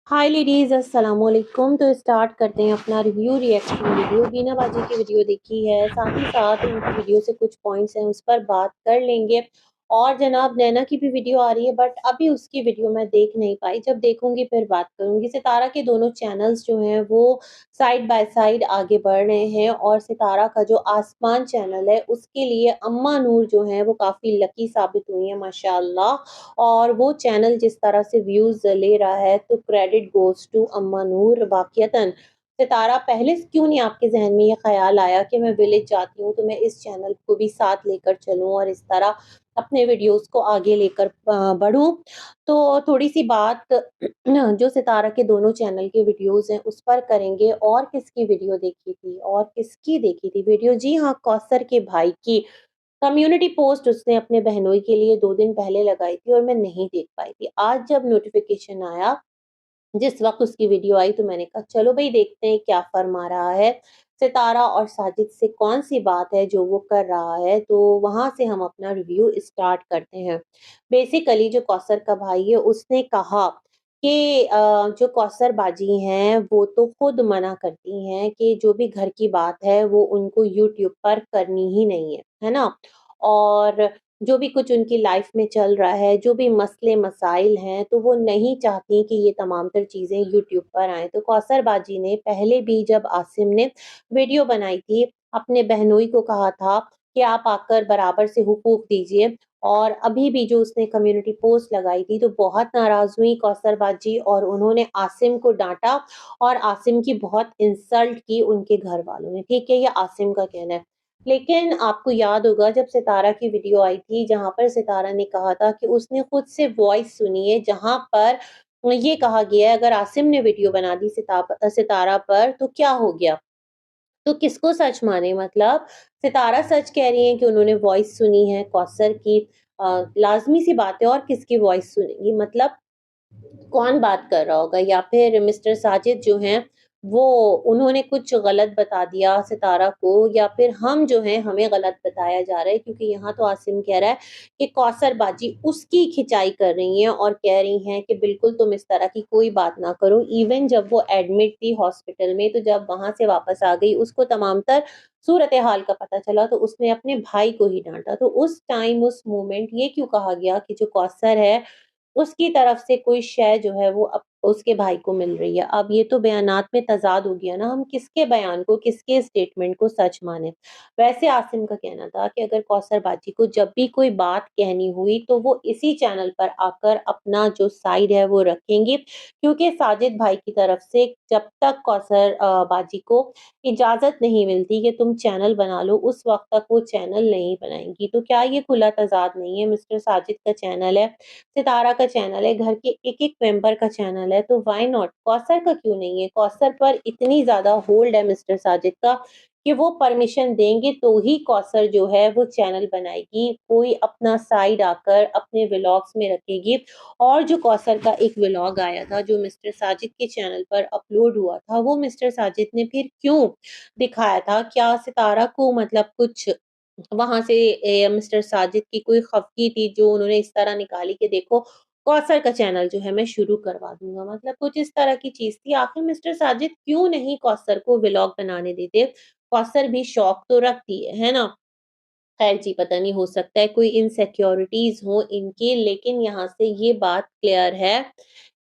हाय ladies, अस्सलाम वालेकुम। तो स्टार्ट करते हैं अपना रिव्यू रिएक्शन वीडियो। बीना बाजी की वीडियो देखी है, साथ ही साथ उनकी वीडियो से कुछ पॉइंट्स हैं उस पर बात कर लेंगे। और जनाब नैना की भी वीडियो आ रही है, बट अभी उसकी वीडियो मैं देख नहीं पाई, जब देखूंगी फिर बात करूंगी। सितारा के दोनों चैनल्स जो हैं वो साइड बाय साइड आगे बढ़ रहे हैं, और सितारा का जो आसमान चैनल है उसके लिए अम्मा नूर जो है वो काफी लकी साबित हुई है माशाल्लाह। और वो चैनल जिस तरह से व्यूज ले रहा है तो क्रेडिट गोज टू अम्मा नूर। वाकयतन सितारा, पहले से क्यों नहीं आपके जहन में ये ख्याल आया कि मैं विलेज जाती हूँ तो मैं इस चैनल को भी साथ लेकर चलूं और इस तरह अपने वीडियोस को आगे लेकर बढ़ूं। तो थोड़ी सी बात जो सितारा के दोनों चैनल के वीडियोस हैं उस पर करेंगे। और किसकी वीडियो देखी थी और किसकी देखी थी वीडियो? जी हाँ, कौसर के भाई की कम्युनिटी पोस्ट उसने अपने बहनोई के लिए 2 दिन पहले लगाई थी और मैं नहीं देख पाई थी। आज जब नोटिफिकेशन आया, जिस वक्त उसकी वीडियो आई, तो मैंने कहा चलो भाई देखते हैं क्या फरमा रहा है सितारा और साजिद से, कौन सी बात है जो वो कर रहा है। तो वहां से हम अपना रिव्यू स्टार्ट करते हैं। बेसिकली जो कौसर का भाई है उसने कहा कि जो कौसर बाजी हैं वो तो खुद मना करती हैं कि जो भी घर की बात है वो उनको यूट्यूब पर करनी ही नहीं है ना। और जो भी कुछ उनकी लाइफ में चल रहा है, जो भी मसले मसाइल हैं, तो वो नहीं चाहती कि ये तमाम तर चीज़ें यूट्यूब पर आएँ। तो कौसर बाजी ने पहले भी जब आसिम ने वीडियो बनाई थी, अपने बहनोई को कहा था कि आप आकर बराबर से हुकूक दीजिए। और अभी भी जो उसने कम्युनिटी पोस्ट लगाई थी तो बहुत नाराज़ हुई कौसर बाजी, और उन्होंने आसिम को डाँटा और आसिम की बहुत इंसल्ट की उनके घर वालों ने। ठीक है, ये आसिम का कहना है। लेकिन आपको याद होगा जब सितारा की वीडियो आई थी जहां पर सितारा ने कहा था कि उसने खुद से वॉइस सुनी है, जहां पर ये कहा गया है अगर आसिम ने वीडियो बना दी सितारा पर तो क्या हो गया। तो किसको सच माने? मतलब सितारा सच कह रही है कि उन्होंने वॉइस सुनी है कौसर की। लाजमी सी बात है, और किसकी वॉइस सुनेगी? मतलब कौन बात कर रहा होगा? या फिर मिस्टर साजिद जो हैं वो, उन्होंने कुछ गलत बता दिया सितारा को, या फिर हम जो हैं हमें गलत बताया जा रहा है? क्योंकि यहाँ तो आसिम कह रहा है कि कौसर बाजी उसकी खिंचाई कर रही हैं और कह रही हैं कि बिल्कुल तुम इस तरह की कोई बात ना करो। इवन जब वो एडमिट थी हॉस्पिटल में, तो जब वहां से वापस आ गई उसको तमाम तर सूरत हाल का पता चला तो उसने अपने भाई को ही डांटा। तो उस टाइम उस मोमेंट ये क्यों कहा गया कि जो कौसर है उसकी तरफ से कोई शय जो है वो अब उसके भाई को मिल रही है? अब ये तो बयानात में तज़ाद हो गया ना, हम किसके बयान को, किसके स्टेटमेंट को सच माने? वैसे आसिम का कहना था कि अगर कौसर बाजी को जब भी कोई बात कहनी हुई तो वो इसी चैनल पर आकर अपना जो साइड है वो रखेंगी, क्योंकि साजिद भाई की तरफ से जब तक कौसर बाजी को इजाज़त नहीं मिलती कि तुम चैनल बना लो, उस वक़्त तक वो चैनल नहीं बनाएँगी। तो क्या ये खुला तज़ाद नहीं है? मिस्टर साजिद का चैनल है, सितारा का चैनल है, घर के एक-एक मेंबर का चैनल है, तो व्हाई नॉट? कौसर का क्यों नहीं है? कौसर पर इतनी ज़्यादा होल्ड है मिस्टर साजिद का कि वो परमिशन देंगे तो ही कौसर जो है वो चैनल बनाएगी, कोई अपना साइड आकर अपने व्लॉग्स में रखेगी। और जो कौसर का एक व्लॉग आया था जो मिस्टर साजिद के चैनल पर अपलोड हुआ था, वो मिस्टर साजिद ने फिर क्यों दिखाया था? क्या सितारा को मतलब कुछ वहाँ से मिस्टर साजिद की कोई खफकी थी जो उन्होंने इस तरह निकाली कि देखो कौसर का चैनल जो है मैं शुरू करवा दूँगा, मतलब कुछ इस तरह की चीज़ थी। आखिर मिस्टर साजिद क्यों नहीं कौसर को व्लॉग बनाने देते? कौसर भी शौक तो रखती है ना? खैर जी, पता नहीं, हो सकता है कोई इनसिक्योरिटीज़ हो इनकी, लेकिन यहाँ से ये बात क्लियर है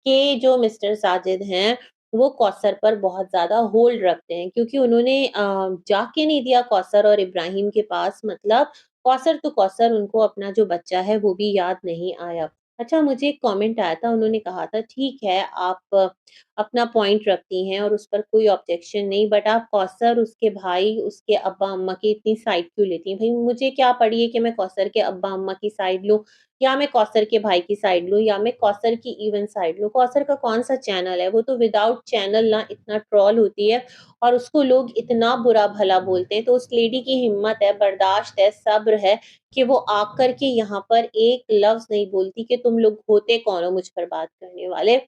कि जो मिस्टर साजिद हैं, वो कौसर पर बहुत ज़्यादा होल्ड रखते हैं, क्योंकि उन्होंने जाके नहीं दिया कौसर और इब्राहिम के पास। मतलब कौसर तो कौसर, उनको अपना जो बच्चा है वो भी याद नहीं आया। अच्छा, मुझे एक कमेंट आया था, उन्होंने कहा था ठीक है आप अपना पॉइंट रखती हैं और उस पर कोई ऑब्जेक्शन नहीं, बट आप कौसर, उसके भाई, उसके अब्बा-अम्मा की इतनी साइड क्यों लेती हैं? भई मुझे क्या पड़ी है कि मैं कौसर के अब्बा-अम्मा की साइड लूँ, या मैं कौसर के भाई की साइड लूँ, या मैं कौसर की इवन साइड लूँ? कौसर का कौन-सा चैनल है? वो तो विदाउट चैनल ना इतना ट्रोल होती है और उसको लोग इतना बुरा-भला बोलते हैं। तो उस लेडी की हिम्मत है, बर्दाश्त है, सब्र है कि वो आकर के यहाँ पर एक लफ्ज़ नहीं बोलती कि तुम लोग होते कौन हो मुझ पर बात करने वाले?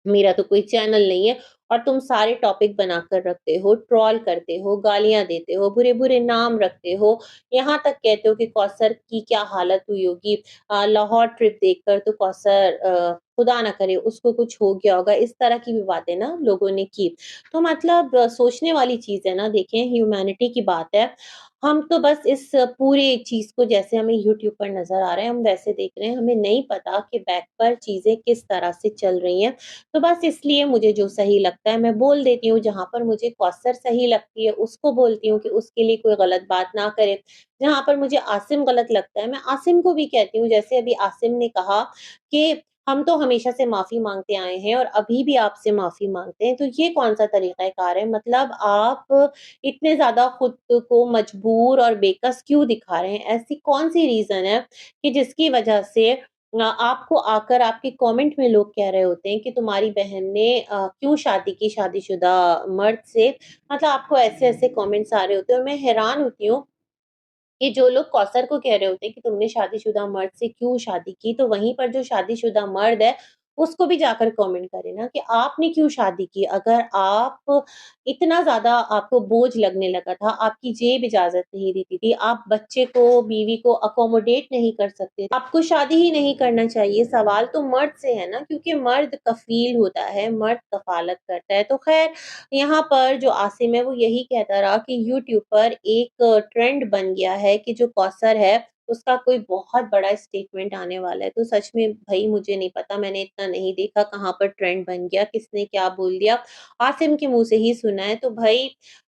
मेरा तो कोई चैनल नहीं है और तुम सारे टॉपिक बनाकर रखते हो, ट्रोल करते हो, गालियाँ देते हो, बुरे-बुरे नाम रखते हो। यहाँ तक कहते हो कि कौसर की क्या हालत हुई होगी लाहौर ट्रिप देखकर, तो कौसर खुदा ना करे उसको कुछ हो गया होगा, इस तरह की भी बातें ना लोगों ने की। तो मतलब सोचने वाली चीज़ है ना, देखें ह्यूमैनिटी की बात है। हम तो बस इस पूरे चीज़ को जैसे हमें यूट्यूब पर नज़र आ रहा है, हम वैसे देख रहे हैं, हमें नहीं पता कि बैक पर चीज़ें किस तरह से चल रही हैं। तो बस इसलिए मुझे जो सही लगता है मैं बोल देती हूँ, जहाँ पर मुझे कौसर सही लगती है उसको बोलती हूँ कि उसके लिए कोई गलत बात ना करे। जहाँ पर मुझे आसिम गलत लगता है, मैं आसिम को भी कहती हूँ, जैसे अभी आसिम ने कहा कि हम तो हमेशा से माफ़ी माँगते आए हैं और अभी भी आपसे माफ़ी माँगते हैं, तो ये कौन-सा तरीक़ा-ए-कार है? मतलब आप इतने ज़्यादा खुद को मजबूर और बेकस क्यों दिखा रहे हैं? ऐसी कौन-सी रीज़न है कि जिसकी वजह से आपको आकर आपके कमेंट में लोग कह रहे होते हैं कि तुम्हारी बहन ने क्यों शादी की शादीशुदा मर्द से? मतलब आपको ऐसे-ऐसे कमेंट्स आ रहे होते हैं और मैं हैरान होती हूँ कि जो लोग कौसर को कह रहे होते हैं कि तुमने शादीशुदा मर्द से क्यों शादी की, तो वहीं पर जो शादीशुदा मर्द है, उसको भी जाकर कमेंट करें ना कि आपने क्यों शादी की? अगर आप इतना ज़्यादा आपको बोझ लगने लगा था, आपकी जेब इजाज़त नहीं देती थी, आप बच्चे को, बीवी को अकोमोडेट नहीं कर सकते, आपको शादी ही नहीं करना चाहिए। सवाल तो मर्द से है ना, क्योंकि मर्द कफ़ील होता है, मर्द कफ़ालत करता है। तो ख़ैर यहाँ पर जो आसिम है वो यही कहता रहा कि यूट्यूब पर एक ट्रेंड बन गया है कि जो कौसर है उसका कोई बहुत बड़ा स्टेटमेंट आने वाला है। तो सच में भई मुझे नहीं पता, मैंने इतना नहीं देखा कहाँ पर ट्रेंड बन गया, किसने क्या बोल दिया। आसिम के मुँह से ही सुना है तो भई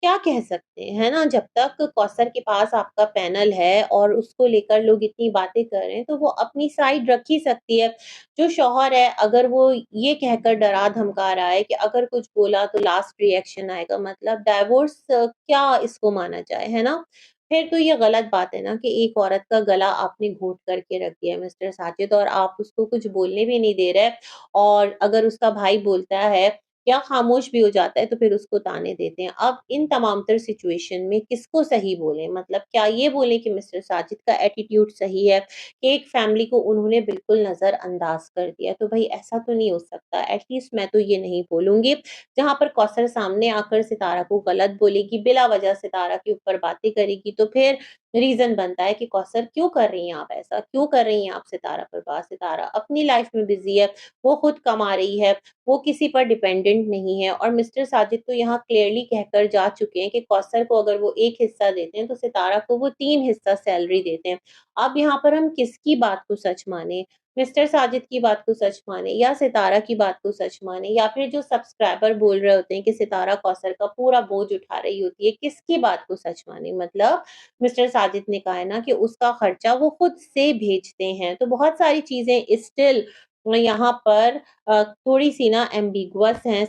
क्या कह सकते हैं, है ना? जब तक कौसर के पास आपका पैनल है और उसको लेकर लोग इतनी बातें कर रहे हैं तो वो अपनी साइड रख ही सकती है। जो शौहर है अगर वो ये कहकर डरा-धमका रहा है कि अगर कुछ बोला तो लास्ट रिएक्शन आएगा, मतलब डाइवोर्स क्या इसको माना जाए, है ना? फिर तो ये गलत बात है ना कि एक औरत का गला आपने घोंट करके रख दिया है मिस्टर साजिद और आप उसको कुछ बोलने भी नहीं दे रहे और अगर उसका भाई बोलता है या खामोश भी हो जाता है तो फिर उसको ताने देते हैं। अब इन तमाम तर सिचुएशन में किसको सही बोलें? मतलब क्या ये बोलें कि मिस्टर साजिद का एटीट्यूड सही है कि एक फैमिली को उन्होंने बिल्कुल नज़रअंदाज कर दिया, तो भई ऐसा तो नहीं हो सकता। एटलीस्ट मैं तो ये नहीं बोलूँगी। जहाँ पर कौसर सामने आकर सितारा को गलत बोलेगी, बिला वजह सितारा के ऊपर बातें करेगी, तो फिर रीज़न बनता है कि कौसर क्यों कर रही हैं आप ऐसा? क्यों कर रही हैं आप सितारा पर बात? सितारा अपनी लाइफ़ में बिज़ी है, वो खुद कमा रही है, वो किसी पर डिपेंडेंट नहीं है और मिस्टर साजिद तो यहाँ क्लियरली कहकर जा चुके हैं कि कौसर को अगर वो 1 हिस्सा देते हैं, तो सितारा को वो 3 हिस्सा सैलरी देते हैं। अब यहाँ पर हम किसकी बात को सच मानें? मिस्टर साजिद की बात को सच मानें या सितारा की बात को सच मानें या फिर जो सब्सक्राइबर बोल रहे होते हैं कि सितारा कौसर का पूरा बोझ उठा रही होती है, किसकी बात को सच मानें? मतलब मिस्टर साजिद ने कहा है ना कि उसका खर्चा वो खुद से भेजते हैं, तो बहुत सारी चीज़ें स्टिल यहाँ पर थोड़ी-सी ना एम्बिगुअस हैं,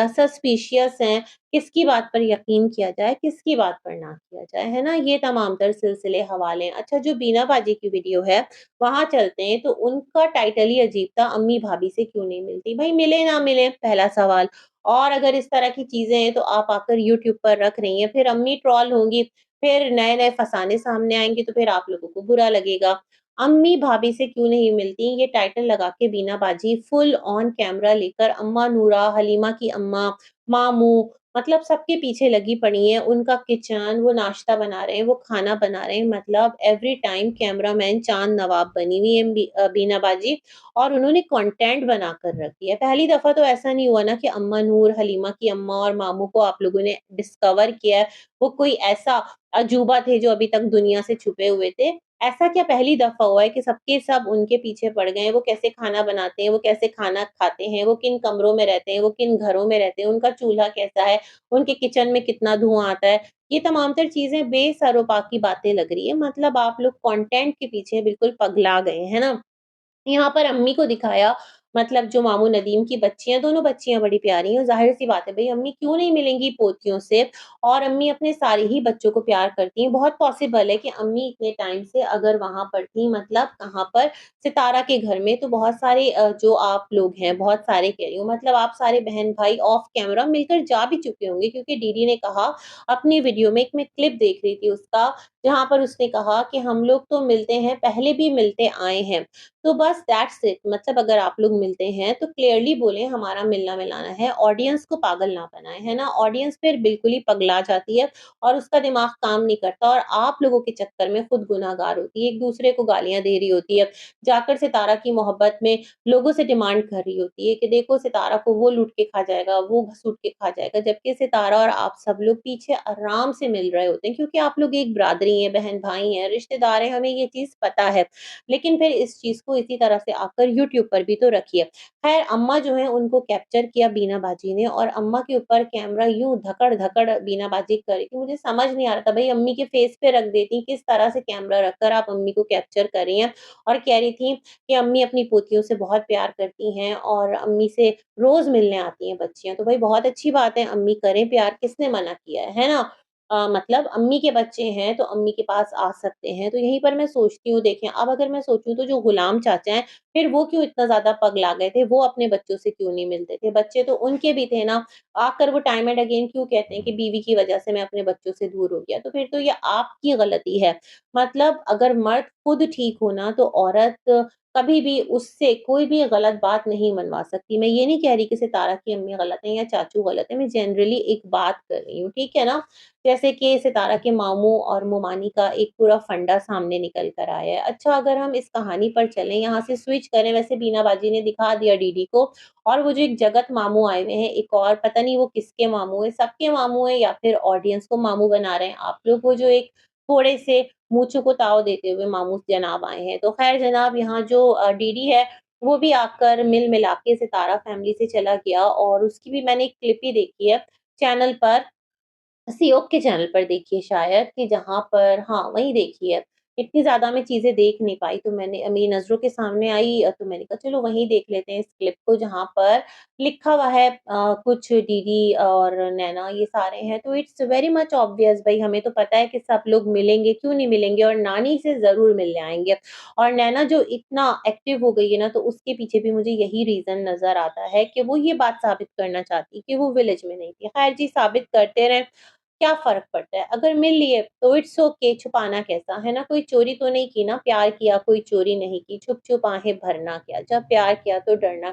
सस्पिशियस हैं, किसकी बात पर यकीन किया जाए, किसकी बात पर ना किया जाए, है ना? ये तमाम तर सिलसिले हवाले हैं। अच्छा जो बीना बाजी की वीडियो है, वहाँ चलते हैं तो उनका टाइटल ही अजीब था, अम्मी-भाभी से क्यों नहीं मिलती? भई मिले ना मिले पहला सवाल और अगर इस तरह की चीज़ें हैं तो आप आकर यूट्यूब पर रख रही हैं, फिर अम्मी ट्रोल होंगी, फिर नए-नए फसाने सामने आएँगे तो फिर आप लोगों को बुरा लगेगा। अम्मी-भाभी से क्यों नहीं मिलती? ये टाइटल लगा के बीना बाजी फुल ऑन कैमरा लेकर अम्मा नूरा, हलीमा की अम्मा, मामू मतलब सबके पीछे लगी पड़ी हैं। उनका किचन, वो नाश्ता बना रहे हैं, वो खाना बना रहे हैं, मतलब एवरी टाइम कैमरामैन चाँद नवाब बनी हुई हैं बीना बाजी और उन्होंने कंटेंट बनाकर रख दिया है। पहली दफ़ा तो ऐसा नहीं हुआ ना कि अम्मा नूर, हलीमा की अम्मा और मामू को आप लोगों ने डिस्कवर किया है। वो कोई ऐसा अजूबा थे जो अभी तक दुनिया से छुपे हुए थे। ऐसा क्या पहली दफ़ा हुआ है कि सबके सब उनके पीछे पड़ गए हैं, वो कैसे खाना बनाते हैं, वो कैसे खाना खाते हैं, वो किन कमरों में रहते हैं, वो किन घरों में रहते हैं, उनका चूल्हा कैसा है, उनके किचन में कितना धुआँ आता है। ये तमाम तर चीज़ें बेसरोपा की बातें लग रही है, मतलब आप लोग कंटेंट के पीछे बिल्कुल पगला गए, है ना? यहाँ पर अम्मी को दिखाया मतलब जो मामू नदीम की बच्चियाँ, दोनों बच्चियाँ बड़ी प्यारी हैं और ज़ाहिर-सी बात है भई अम्मी क्यों नहीं मिलेंगी पोतियों से और अम्मी अपने सारे ही बच्चों को प्यार करती हैं। बहुत पॉसिबल है कि अम्मी इतने टाइम से अगर वहाँ पर थी मतलब कहाँ पर सितारा के घर में तो बहुत सारे जो आप लोग हैं, बहुत सारे कह रही हूँ मतलब आप सारे बहन-भाई ऑफ कैमरा मिलकर जा भी चुके होंगे क्योंकि दीदी ने कहा अपनी वीडियो में एक मैं क्लिप देख रही थी उसका, जहाँ पर उसने कहा कि हम लोग तो मिलते हैं, पहले भी मिलते आए हैं। तो बस दैट्स इट मतलब अगर आप लोग मिलते हैं तो क्लियरली बोलें हमारा मिलना-मिलाना है, ऑडियंस को पागल ना बनाएँ, है ना? ऑडियंस फिर बिल्कुल ही पगला जाती है और उसका दिमाग काम नहीं करता और आप लोगों के चक्कर में खुद गुनहगार होती है, एक-दूसरे को गालियाँ दे रही होती है, जाकर सितारा की मोहब्बत में लोगों से डिमांड कर रही होती है कि देखो सितारा को वो लूट के खा जाएगा, वो घसीट के खा जाएगा, जबकि सितारा और आप सब लोग पीछे आराम से मिल रहे होते हैं क्योंकि आप लोग एक बिरादरी हैं, बहन-भाई हैं, रिश्तेदार हैं, हमें ये चीज़ पता है। लेकिन फिर इस चीज़ को इसी तरह से आकर यूट्यूब पर भी तो रखिए। ख़ैर अम्मा जो हैं उनको कैप्चर किया बीना बाजी ने और अम्मा के ऊपर कैमरा यूँ धकड़-धकड़ बीना बाजी कर रही थी। मुझे समझ नहीं आ रहा था भई अम्मी के फ़ेस पे रख देती, किस तरह से कैमरा रखकर आप अम्मी को कैप्चर कर रही हैं और कह रही थी कि अम्मी अपनी पोतियों से बहुत प्यार करती हैं और अम्मी से रोज़ मिलने आती हैं बच्चियाँ। तो भई बहुत अच्छी बात है, अम्मी करें प्यार, किसने मना किया है ना? मतलब अम्मी के बच्चे हैं तो अम्मी के पास आ सकते हैं। तो यहीं पर मैं सोचती हूँ देखें अब अगर मैं सोचूँ तो जो गुलाम चाचा हैं, फिर वो क्यों इतना ज़्यादा पगला गए थे? वो अपने बच्चों से क्यों नहीं मिलते थे? बच्चे तो उनके भी थे ना। आकर वो टाइम एंड अगेन क्यों कहते हैं कि बीवी की वज़ह से मैं अपने बच्चों से दूर हो गया? तो फिर तो ये आपकी गलती है। मतलब अगर मर्द खुद ठीक हो ना तो औरत कभी भी उससे कोई भी गलत बात नहीं मनवा सकती। मैं ये नहीं कह रही कि सितारा की अम्मी गलत हैं या चाचू गलत हैं, मैं जनरली एक बात कर रही हूँ, ठीक है ना? जैसे कि सितारा के मामू और मोमानी का एक पूरा फंडा सामने निकल कर आया है। अच्छा अगर हम इस कहानी पर चलें, यहाँ से स्विच करें वैसे बीना बाजी ने दिखा दिया डीडी को और वो जो एक जगत मामू आए हुए हैं, एक और पता नहीं वो किसके मामू हैं, सबके मामू हैं या फिर ऑडियंस को मामू बना रहे हैं आप लोग। वो जो एक थोड़े से मूँछों को ताव देते हुए मामू जनाब आए हैं। तो ख़ैर जनाब यहाँ जो डीडी है, वो भी आकर मिल-मिला के सितारा फैमिली से चला गया और उसकी भी मैंने एक क्लिप ही देखी है चैनल पर सियोक के चैनल पर देखी है शायद कि जहाँ पर हाँ, वहीं देखी है। इतनी ज़्यादा मैं चीज़ें देख नहीं पाई तो मैंने मेरी नज़रों के सामने आई तो मैंने कहा चलो वहीं देख लेते हैं इस क्लिप को जहाँ पर लिखा हुआ है कुछ दीदी और नैना ये सारे हैं तो इट्स वेरी मच ऑब्वियस भई हमें तो पता है कि सब लोग मिलेंगे, क्यों नहीं मिलेंगे और नानी से ज़रूर मिलने आएँगे। और नैना जो इतना एक्टिव हो गई है ना तो उसके पीछे भी मुझे यही रीज़न नज़र आता है कि वो ये बात साबित करना चाहती है कि वो विलेज में नहीं थी। खैर जी साबित करते रहें क्या फ़र्क पड़ता है? अगर मिल लिए तो इट्स ओके छुपाना कैसा, है ना? कोई चोरी तो नहीं की ना, प्यार किया कोई चोरी नहीं की, छुप-छुप आहें भरना क्या? जब प्यार किया तो डरना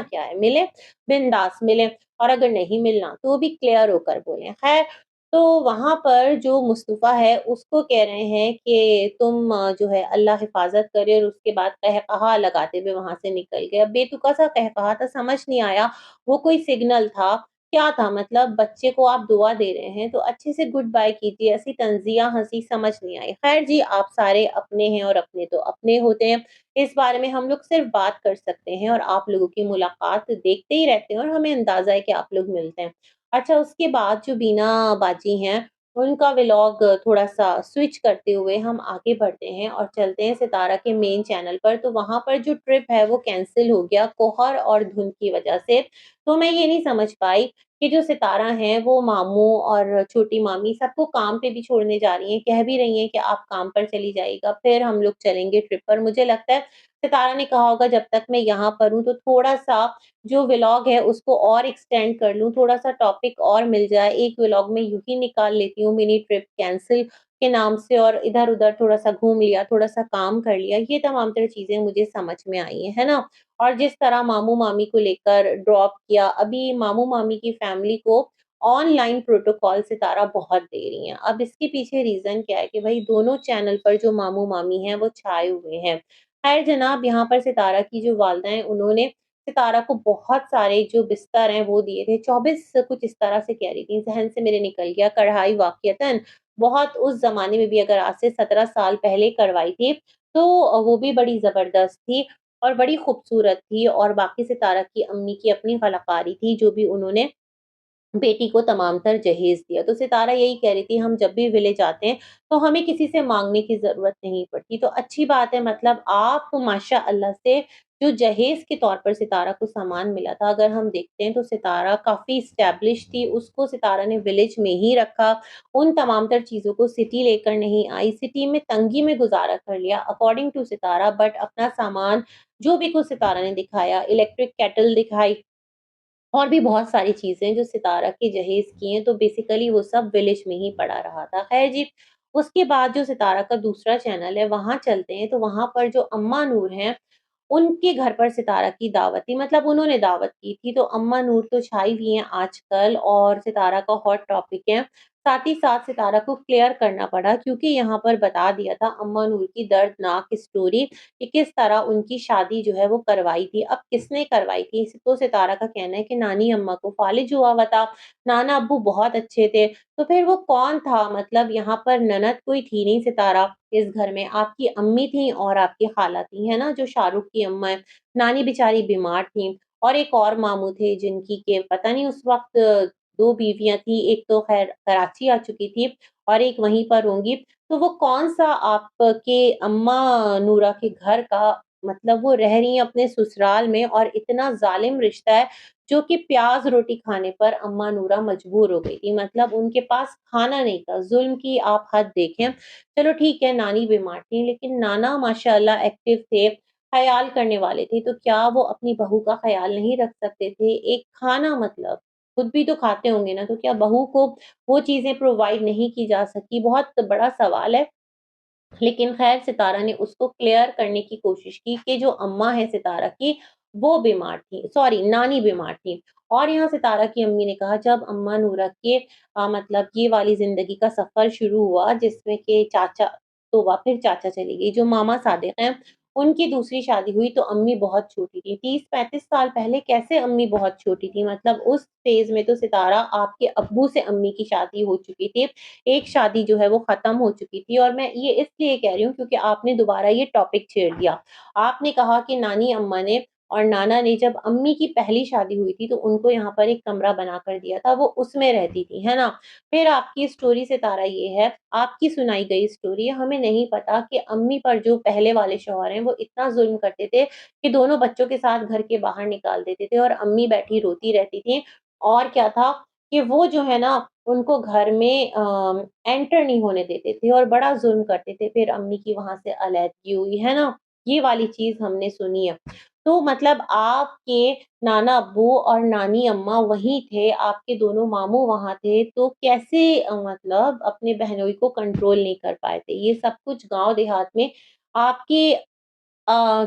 क्या है? मिले, बिंदास मिले और अगर नहीं मिलना तो भी क्लियर होकर बोलें। ख़ैर तो वहाँ पर जो मुस्तफ़ा है उसको कह रहे हैं कि तुम जो है अल्लाह हिफ़ाज़त करे और उसके बाद कहकहा लगाते हुए वहाँ से निकल गए। अब बेतुका-सा कहकहा था समझ नहीं आया, वो कोई सिग्नल था क्या था मतलब बच्चे को आप दुआ दे रहे हैं, तो अच्छे से गुड बाय कीजिए, ऐसी तंज़िया हँसी समझ नहीं आई। ख़ैर जी, आप सारे अपने हैं और अपने तो अपने होते हैं। इस बारे में हम लोग सिर्फ़ बात कर सकते हैं और आप लोगों की मुलाकात देखते ही रहते हैं और हमें अंदाज़ा है कि आप लोग मिलते हैं। अच्छा, उसके बाद जो बीना बाजी हैं, उनका व्लॉग थोड़ा-सा स्विच करते हुए हम आगे बढ़ते हैं और चलते हैं सितारा के मेन चैनल पर, तो वहाँ पर जो ट्रिप है वो कैंसल हो गया कोहर और धुंध की वज़ह से। तो मैं ये नहीं समझ पाई कि जो सितारा हैं वो मामू और छोटी मामी सबको काम पे भी छोड़ने जा रही हैं, कह भी रही हैं कि आप काम पर चली जाइएगा, फिर हम लोग चलेंगे ट्रिप पर। मुझे लगता है सितारा ने कहा होगा जब तक मैं यहाँ पर हूँ तो थोड़ा-सा जो व्लॉग है उसको और एक्सटेंड कर लूँ, थोड़ा-सा टॉपिक और मिल जाए, एक व्लॉग में यूँ ही निकाल लेती हूँ मिनी ट्रिप कैंसल के नाम से और इधर-उधर थोड़ा-सा घूम लिया, थोड़ा-सा काम कर लिया, ये तमाम तरह चीज़ें मुझे समझ में आई हैं, है ना? और जिस तरह मामू-मामी को लेकर ड्रॉप किया, अभी मामू-मामी की फैमिली को ऑनलाइन प्रोटोकॉल सितारा बहुत दे रही हैं। अब इसके पीछे रीज़न क्या है कि भई दोनों चैनल पर जो मामू-मामी हैं वो छाए हुए हैं। ख़ैर जनाब यहाँ पर सितारा की जो वालिदा हैं उन्होंने सितारा को बहुत सारे जो बिस्तर हैं वो दिए थे, 24 कुछ इस तरह से कह रही थी, ज़हन से मेरे निकल गया, कढ़ाई वाक़ियतन बहुत उस ज़माने में भी अगर आज से 17 साल पहले करवाई थी, तो वो भी बड़ी ज़बरदस्त थी। और बड़ी खूबसूरत थी और बाकी सितारा की अम्मी की अपनी कलाकारी थी, जो भी उन्होंने बेटी को तमाम-तर जहेज़ दिया। तो सितारा यही कह रही थी हम जब भी विलेज आते हैं, तो हमें किसी से माँगने की ज़रूरत नहीं पड़ती। तो अच्छी बात है मतलब आप माशाअल्लाह से जो जहेज़ के तौर पर सितारा को सामान मिला था, अगर हम देखते हैं तो सितारा काफ़ी एस्टेब्लिश थी, उसको सितारा ने विलेज में ही रखा। उन तमाम-तर चीज़ों को सिटी लेकर नहीं आई, सिटी में तंगी में गुज़ारा कर लिया अकॉर्डिंग टू सितारा बट अपना सामान जो भी कुछ सितारा ने दिखाया, इलेक्ट्रिक केटल दिखाई और भी बहुत सारी चीज़ें जो सितारा के जहेज़ की हैं, तो बेसिकली वो सब विलेज में ही पड़ा रहा था। ख़ैर जी, उसके बाद जो सितारा का दूसरा चैनल है, वहाँ चलते हैं, तो वहाँ पर जो अम्मा नूर हैं, उनके घर पर सितारा की दावत थी, मतलब उन्होंने दावत की थी, तो अम्मा नूर तो छाई हुई हैं आजकल और सितारा का हॉट टॉपिक है। साथ ही साथ सितारा को क्लियर करना पड़ा क्योंकि यहाँ पर बता दिया था अम्मा नूर की दर्दनाक स्टोरी कि किस तरह उनकी शादी जो है वो करवाई थी। अब किसने करवाई थी? तो सितारा का कहना है कि नानी अम्मा को फ़ालिज हुआ हुआ था, नाना अब्बू बहुत अच्छे थे। तो फिर वो कौन था? मतलब यहाँ पर ननद कोई थी नहीं सितारा इस घर में, आपकी अम्मी थी और आपकी खाला थी, है ना? जो शाहरुख की अम्मा है। नानी बेचारी बीमार थीं और एक और मामू थे जिनकी के पता नहीं उस वक़्त 2 बीवियाँ थी, एक तो ख़ैर कराची आ चुकी थी और एक वहीं पर होंगी। तो वो कौन-सा आपके अम्मा नूरा के घर का मतलब वो रह रही हैं अपने ससुराल में और इतना ज़ालिम रिश्ता है, जो कि प्याज़ रोटी खाने पर अम्मा नूरा मजबूर हो गई थी। मतलब उनके पास खाना नहीं था, ज़ुल्म की आप हद देखें। चलो ठीक है, नानी बीमार थी, लेकिन नाना माशाअल्लाह एक्टिव थे, ख़याल करने वाले थे, तो क्या वो अपनी बहू का ख़याल नहीं रख सकते थे? एक खाना मतलब, खुद भी तो खाते होंगे ना, तो क्या बहू को वो चीज़ें प्रोवाइड नहीं की जा सकी? बहुत बड़ा सवाल है। लेकिन ख़ैर सितारा ने उसको क्लियर करने की कोशिश की कि जो अम्मा है सितारा की, वो बीमार थी, सॉरी नानी बीमार थी। और यहाँ सितारा की अम्मी ने कहा जब अम्मा नूरा के मतलब ये वाली ज़िंदगी का सफ़र शुरू हुआ जिसमें कि चाचा तौबा फिर चाचा चली गई, जो मामा सादिक हैं, उनकी दूसरी शादी हुई तो अम्मी बहुत छोटी थी। 30-35 साल पहले कैसे अम्मी बहुत छोटी थी? मतलब उस फ़ेज़ में तो सितारा आपके अब्बू से अम्मी की शादी हो चुकी थी। एक शादी जो है वो ख़त्म हो चुकी थी और मैं ये इसलिए कह रही हूँ क्योंकि आपने दोबारा ये टॉपिक छेड़ दिया। आपने कहा कि नानी अम्मा ने और नाना ने जब अम्मी की पहली शादी हुई थी तो उनको यहाँ पर एक कमरा बना कर दिया था, वो उसमें रहती थी, है ना? फिर आपकी स्टोरी सितारा ये है, आपकी सुनाई गई स्टोरी है, हमें नहीं पता कि अम्मी पर जो पहले वाले शौहर हैं वो इतना ज़ुल्म करते थे कि दोनों बच्चों के साथ घर के बाहर निकाल देते थे और अम्मी बैठी रोती रहती थी। और क्या था कि वो जो है ना उनको घर में एंटर नहीं होने देते थे और बड़ा ज़ुल्म करते थे, फिर अम्मी की वहाँ से अलैदगी हुई, है ना? ये वाली चीज़ हमने सुनी है। तो मतलब आपके नाना अब्बू और नानी अम्मा वहीं थे, आपके दोनों मामू वहाँ थे, तो कैसे मतलब अपने बहनोई को कंट्रोल नहीं कर पाए थे? ये सब कुछ गाँव देहात में आपके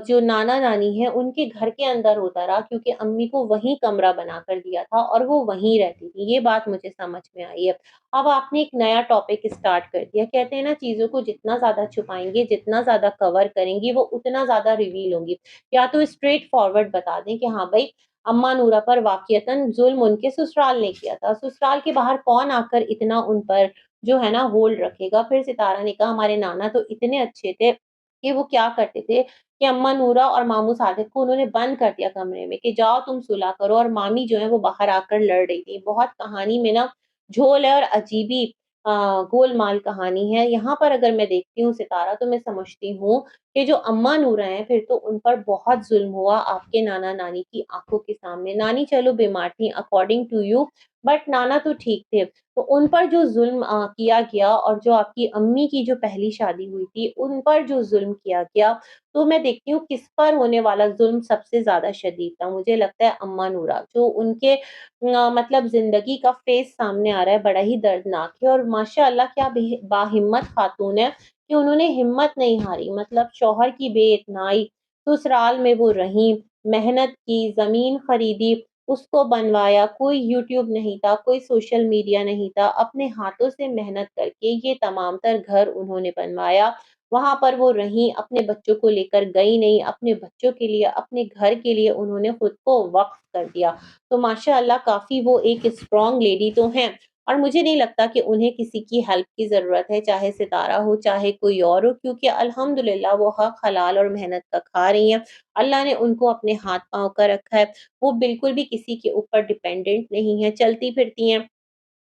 जो नाना-नानी हैं, उनके घर के अंदर होता रहा क्योंकि अम्मी को वहीं कमरा बनाकर दिया था और वो वहीं रहती थी। ये बात मुझे समझ में आई है। अब आपने एक नया टॉपिक स्टार्ट कर दिया। कहते हैं ना चीज़ों को जितना ज़्यादा छुपाएँगे, जितना ज़्यादा कवर करेंगी, वो उतना ज़्यादा रिवील होंगी। या तो स्ट्रेट फॉरवर्ड बता दें कि हाँ भई, अम्मा नूरा पर वाक़ईतन ज़ुल्म उनके ससुराल ने किया था। ससुराल के बाहर कौन आकर इतना उन पर जो है ना होल्ड रखेगा। फिर सितारा ने कहा हमारे नाना तो इतने अच्छे थे कि वो क्या करते थे कि अम्मा नूरा और मामू सादिक को उन्होंने बंद कर दिया कमरे में कि जाओ तुम सुलह करो और मामी जो है वो बाहर आकर लड़ रही थी। बहुत कहानी में ना झोल है और अजीबी अ, गोलमाल कहानी है। यहाँ पर अगर मैं देखती हूँ सितारा तो मैं समझती हूँ कि जो अम्मा नूरा हैं फिर तो उन पर बहुत ज़ुल्म हुआ आपके नाना-नानी की आँखों के सामने। नानी चलो बीमार थी अकॉर्डिंग टू यू बट नाना तो ठीक थे। तो उन पर जो ज़ुल्म किया गया और जो आपकी अम्मी की जो पहली शादी हुई थी, उन पर जो ज़ुल्म किया गया तो मैं देखती हूँ किस पर होने वाला ज़ुल्म सबसे ज़्यादा शदीद था, मुझे लगता है अम्मा नूरा, जो उनके मतलब ज़िंदगी का फ़ेज़ सामने आ रहा है, बड़ा ही दर्दनाक है और माशाअल्लाह क्या बाहिम्मत ख़ातून है कि उन्होंने हिम्मत नहीं हारी, मतलब शौहर की बेइत्नाई, ससुराल में वो रहीं, मेहनत की, ज़मीन खरीदी, उसको बनवाया, कोई यूट्यूब नहीं था, कोई सोशल मीडिया नहीं था, अपने हाथों से मेहनत करके ये तमाम तर घर उन्होंने बनवाया। वहाँ पर वो रहीं, अपने बच्चों को लेकर गई नहीं, अपने बच्चों के लिए, अपने घर के लिए उन्होंने खुद को वक़्फ कर दिया। तो माशाअल्लाह काफ़ी वो एक स्ट्रॉन्ग लेडी तो हैं और मुझे नहीं लगता कि उन्हें किसी की हेल्प की ज़रूरत है, चाहे सितारा हो, चाहे कोई और हो क्योंकि अल्हम्दुलिल्लाह वो हक, हलाल और मेहनत का खा रही हैं। अल्लाह ने उनको अपने हाथ-पाँव का रखा है, वो बिल्कुल भी किसी के ऊपर डिपेंडेंट नहीं हैं, चलती-फिरती हैं।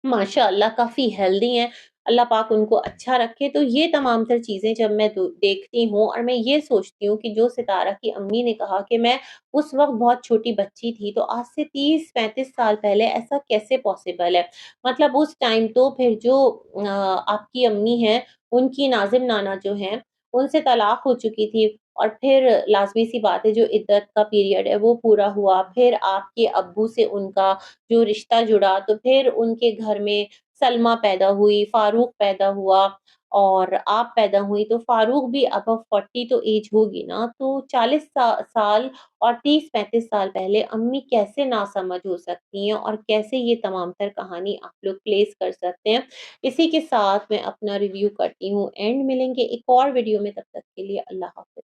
माशाअल्लाह काफ़ी हेल्दी हैं, अल्लाह पाक उनको अच्छा रखे। तो ये तमाम तर चीज़ें जब मैं देखती हूँ और मैं ये सोचती हूँ कि जो सितारा की अम्मी ने कहा कि मैं उस वक़्त बहुत छोटी बच्ची थी, तो आज से 30-35 साल पहले ऐसा कैसे पॉसिबल है? मतलब उस टाइम तो फिर जो आपकी अम्मी हैं, उनकी नाज़िम नाना जो हैं, उनसे तलाक हो चुकी थी और फिर लाज़मी-सी बात है जो इद्दत का पीरियड है वो पूरा हुआ। फिर आपके अब्बू से उनका जो रिश्ता जुड़ा तो फिर उनके घर में सलमा पैदा हुई, फ़ारूक पैदा हुआ और आप पैदा हुई तो फारूक भी अबव 40 तो एज होगी ना, तो 40 साल और 30-35 साल पहले अम्मी कैसे नासमझ हो सकती हैं और कैसे ये तमाम तर कहानी आप लोग प्लेस कर सकते हैं। इसी के साथ मैं अपना रिव्यू करती हूँ एंड मिलेंगे एक और वीडियो में, तब तक के लिए अल्लाह हाफ़िज़।